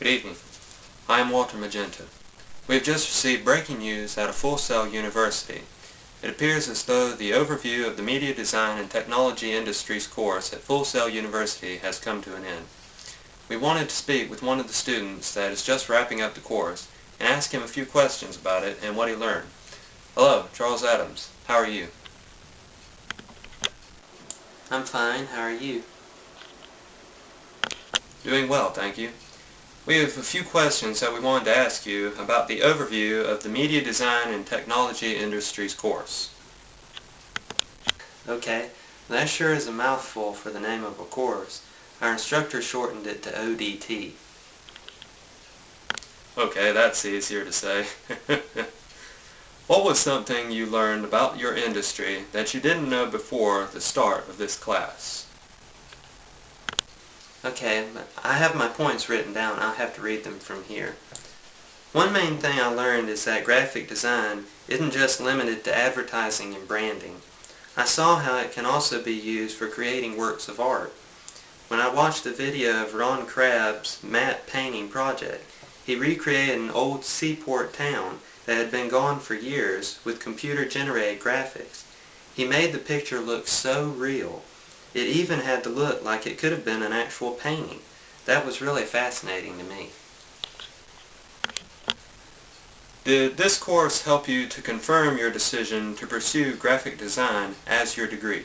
Good evening. I am Walter Magenta. We have just received breaking news out of Full Sail University. It appears as though the overview of the Media Design and Technology Industries course at Full Sail University has come to an end. We wanted to speak with one of the students that is just wrapping up the course and ask him a few questions about it and what he learned. Hello, Charles Adams. How are you? I'm fine. How are you? Doing well, thank you. We have a few questions that we wanted to ask you about the overview of the Media Design and Technology Industries course. Okay, that sure is a mouthful for the name of a course. Our instructor shortened it to ODT. Okay, that's easier to say. What was something you learned about your industry that you didn't know before the start of this class? Okay, I have my points written down. I'll have to read them from here. One main thing I learned is that graphic design isn't just limited to advertising and branding. I saw how it can also be used for creating works of art. When I watched the video of Ron Crabb's matte painting project, he recreated an old seaport town that had been gone for years with computer-generated graphics. He made the picture look so real. It even had to look like it could have been an actual painting. That was really fascinating to me. Did this course help you to confirm your decision to pursue graphic design as your degree?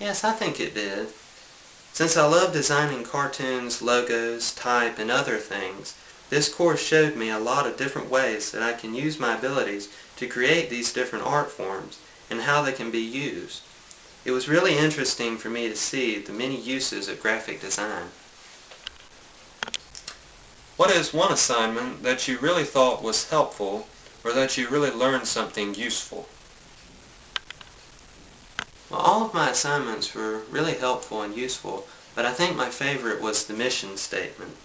Yes, I think it did. Since I love designing cartoons, logos, type, and other things, this course showed me a lot of different ways that I can use my abilities to create these different art forms and how they can be used. It was really interesting for me to see the many uses of graphic design. What is one assignment that you really thought was helpful or that you really learned something useful? Well, all of my assignments were really helpful and useful, but I think my favorite was the mission statement.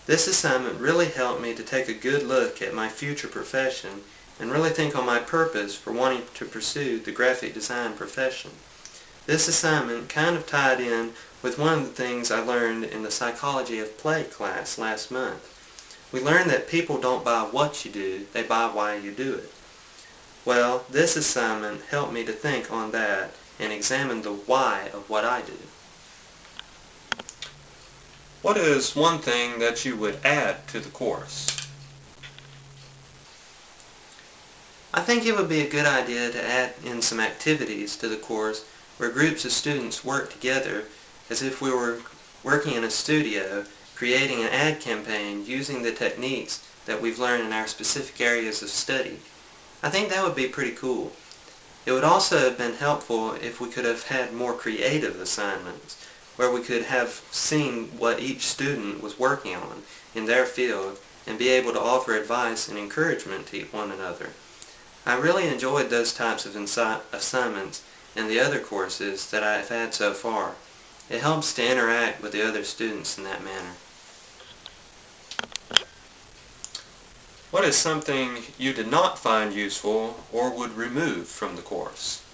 This assignment really helped me to take a good look at my future profession and really think on my purpose for wanting to pursue the graphic design profession. This assignment kind of tied in with one of the things I learned in the Psychology of Play class last month. We learned that people don't buy what you do, they buy why you do it. Well, this assignment helped me to think on that and examine the why of what I do. What is one thing that you would add to the course? I think it would be a good idea to add in some activities to the course where groups of students work together as if we were working in a studio, creating an ad campaign using the techniques that we've learned in our specific areas of study. I think that would be pretty cool. It would also have been helpful if we could have had more creative assignments, where we could have seen what each student was working on in their field and be able to offer advice and encouragement to one another. I really enjoyed those types of assignments in the other courses that I've had so far. It helps to interact with the other students in that manner. What is something you did not find useful or would remove from the course?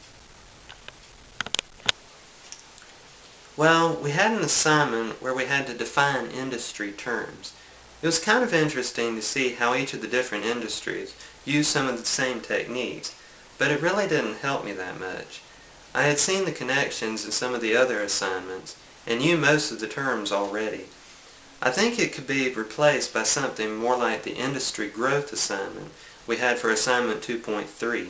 Well, we had an assignment where we had to define industry terms. It was kind of interesting to see how each of the different industries used some of the same techniques, but it really didn't help me that much. I had seen the connections in some of the other assignments and knew most of the terms already. I think it could be replaced by something more like the industry growth assignment we had for assignment 2.3.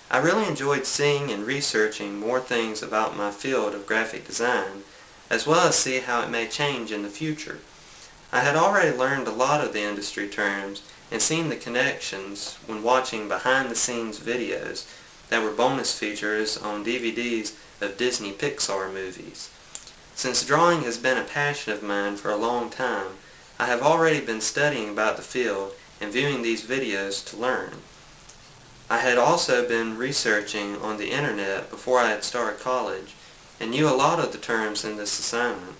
I really enjoyed seeing and researching more things about my field of graphic design, as well as see how it may change in the future. I had already learned a lot of the industry terms and seen the connections when watching behind-the-scenes videos that were bonus features on DVDs of Disney Pixar movies. Since drawing has been a passion of mine for a long time, I have already been studying about the field and viewing these videos to learn. I had also been researching on the internet before I had started college and knew a lot of the terms in this assignment.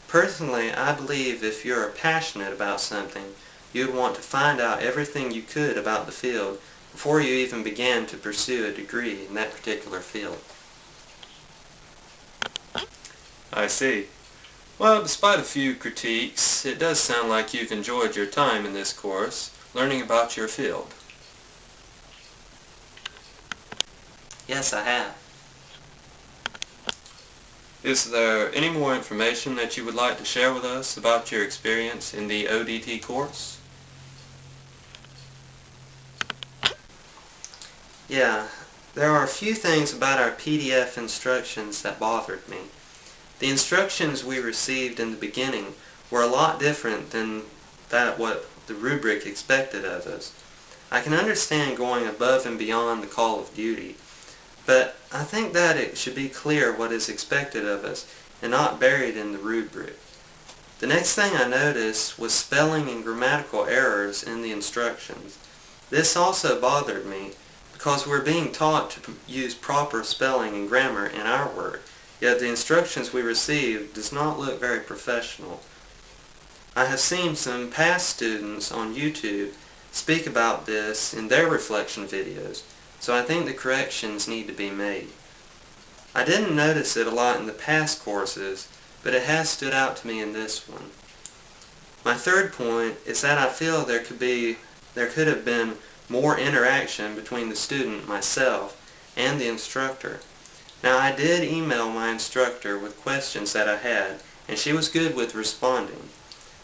Personally, I believe if you're passionate about something, you'd want to find out everything you could about the field before you even began to pursue a degree in that particular field. I see. Well, despite a few critiques, it does sound like you've enjoyed your time in this course, learning about your field. Yes, I have. Is there any more information that you would like to share with us about your experience in the ODT course? Yeah, there are a few things about our PDF instructions that bothered me. The instructions we received in the beginning were a lot different than what the rubric expected of us. I can understand going above and beyond the call of duty, but I think that it should be clear what is expected of us and not buried in the rubric. The next thing I noticed was spelling and grammatical errors in the instructions. This also bothered me because we're being taught to use proper spelling and grammar in our work, yet the instructions we received does not look very professional. I have seen some past students on YouTube speak about this in their reflection videos, so I think the corrections need to be made. I didn't notice it a lot in the past courses, but it has stood out to me in this one. My third point is that I feel there could have been more interaction between the student, myself, and the instructor. Now, I did email my instructor with questions that I had, and she was good with responding.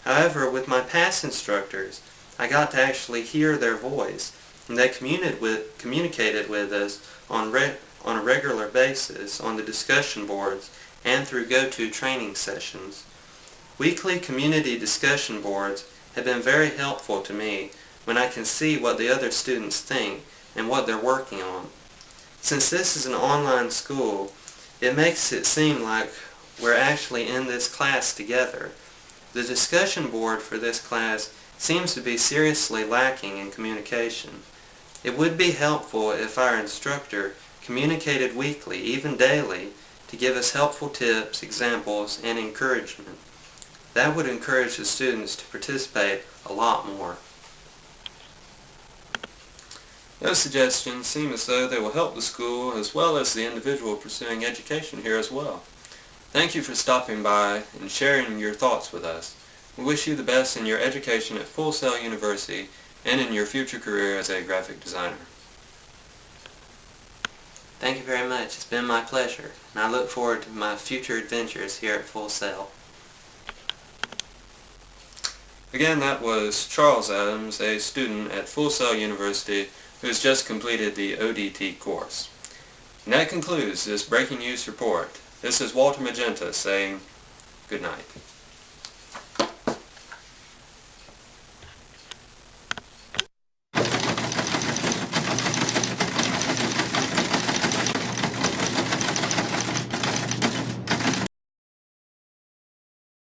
However, with my past instructors, I got to actually hear their voice, and they communicated with us on a regular basis on the discussion boards and through go-to training sessions. Weekly community discussion boards have been very helpful to me when I can see what the other students think and what they're working on. Since this is an online school, it makes it seem like we're actually in this class together. The discussion board for this class seems to be seriously lacking in communication. It would be helpful if our instructor communicated weekly, even daily, to give us helpful tips, examples, and encouragement. That would encourage the students to participate a lot more. Those suggestions seem as though they will help the school as well as the individual pursuing education here as well. Thank you for stopping by and sharing your thoughts with us. We wish you the best in your education at Full Sail University and in your future career as a graphic designer. Thank you very much. It's been my pleasure, and I look forward to my future adventures here at Full Sail. Again, that was Charles Adams, a student at Full Sail University who has just completed the ODT course. And that concludes this breaking news report. This is Walter Magenta saying good night.